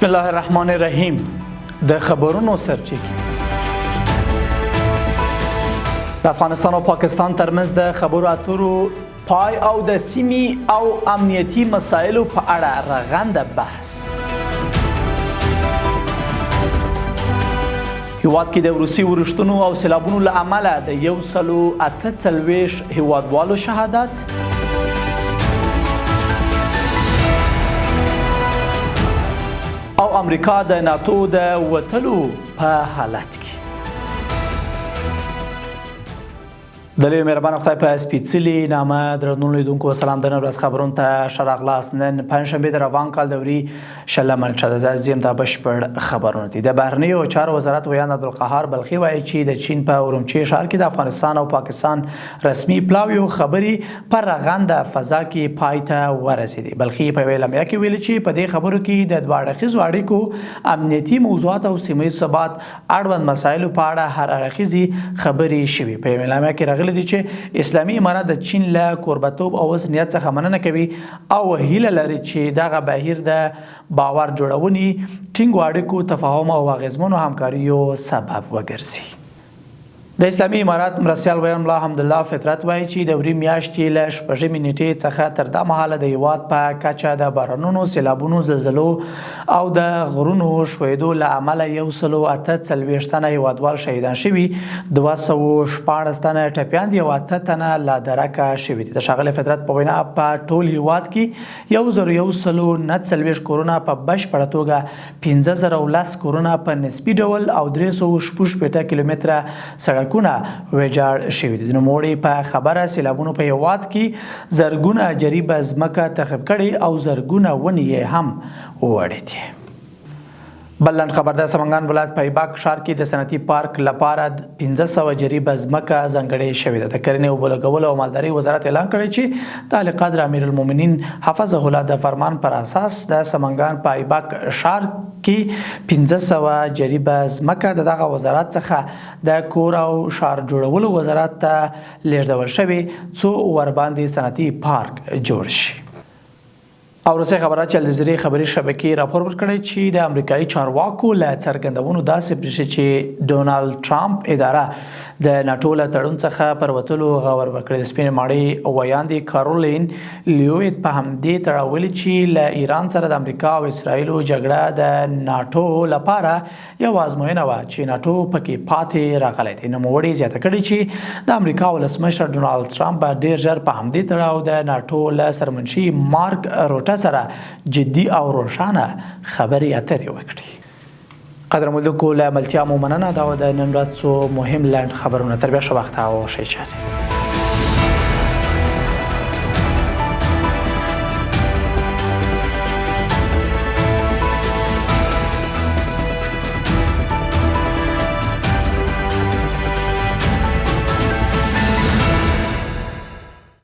بسم الله الرحمن الرحیم. د خبرونو سرچینه د افغانستان او پاکستان ترمنځ د خبرو اترو پای او د سیمې او امنیتي مسایلو په اړه رغنده بحث. هیواد کې د روسي ورښتونو او سیلابونو له امله د 148 هیوادوالو شهادت. او امریکا د ناتو د وتلو په حالت کې. د لوی مهربان خدای په سپیڅلي نامه درنو لیدونکو سلام د نن ورځ خبرونو ته ښه راغلاست. نن پنجشنبه د روان کال دوري شلمه نشته زم د بشپړ خبرونه دي. د بهرنیو چارو وزارت ویان عبدالقهار بلخي وایي چې د چین په اورمچی ښار کې د افغانستان او پاکستان رسمي پلاویو خبري پر رغنده فضا کې پای ته ورسېدي. بلخي په ویلمیا کې ویل چې په دې خبرو کې د دوه اړخیزو اړیکو امنیتي موضوعات او سیمه ییز ثبات اړوند مسایلو په اړه هر اړخیزي خبري شوي. په ویلمیا کې دي چې اسلامي امارات د چین له کوربتوب او وسنیت څخه مننه کوي او هیله لري چې دغه بهیر د باور جوړونې ټینګو اړیکو تفاهم او اغیزمنو همکاریو سبب وګرځي. د اسلامي امارات مرستیال ویان الله حمدالله فطرت وایي چې د وري میاشتې له شپږمې نیټې څخه تر دا مهاله د هیواد په کچه د بارانونو، سیلابونو، زلزلو او د غرونو ښویېدو له امله 148 تنه هیوادوال شهیدان شوي، 214 تنه ټپیان دي او 8 تنه لا درکه شوي دي. د ښاغلي فطرت په وینا په ټول هیواد کې 1149 کورونه په بشپړه توګه، 15010 کورونه په نسبي ډول او 316 کیلومتره سړکونه ویجاړ شوي دي. د نوموړي په خبره سیلابونو په هیواد کې زرګونه جریبه ځمکه تخریب کړي او زرګونه ونې یې هم وړې دي. بلند خبر د سمنګان ولایت په ایباک ښار کې د صنعتي پارک لپاره 1500 جریبه ځمکه ځانګړې شوې ده. د کرنې او بولګولو او مالدارۍ وزارت اعلان کړی چې د اعلی قدر امیر المؤمنین حفظه الله د فرمان پر اساس د سمنګان په ایباک ښار کې 1500 جریبه ځمکه دغه وزارت څخه د کور او ښار جوړولو وزارت ته لیږدول شوې څو ورباندې صنعتي پارک جوړ شي. او روسي خبرات چې الجزیرې خبري شبکې راپور ورکړی چې د امریکایي چارواکو له څرګندونو داسې برېښي چې ډونالد ټرمپ اداره د ناټو له تړون څخه پر وتلو غور ورکړی. د سپینې ماڼۍ ویاندې کارولین لیویت په همدې تړاو ویلي چې له ایران سره د امریکا او اسرائیلو جګړه د ناټو لپاره یو ازموینه وه چې ناټو پکې پاتې راغلی دی. نوموړي زیاته کړې چې د امریکا ولسمشر ډونالد ټرمپ به ډېر ژر په همدې تړاو د ناټو له سرمنشي مارک روټه سره جدي او روښانه خبرې اترې وکړي. قدرمنونکو له ملتیا مو مننه. دا د نن ورځ څو مهم لنډ خبرونه. تر بیا ښه وخت او ښه چارې.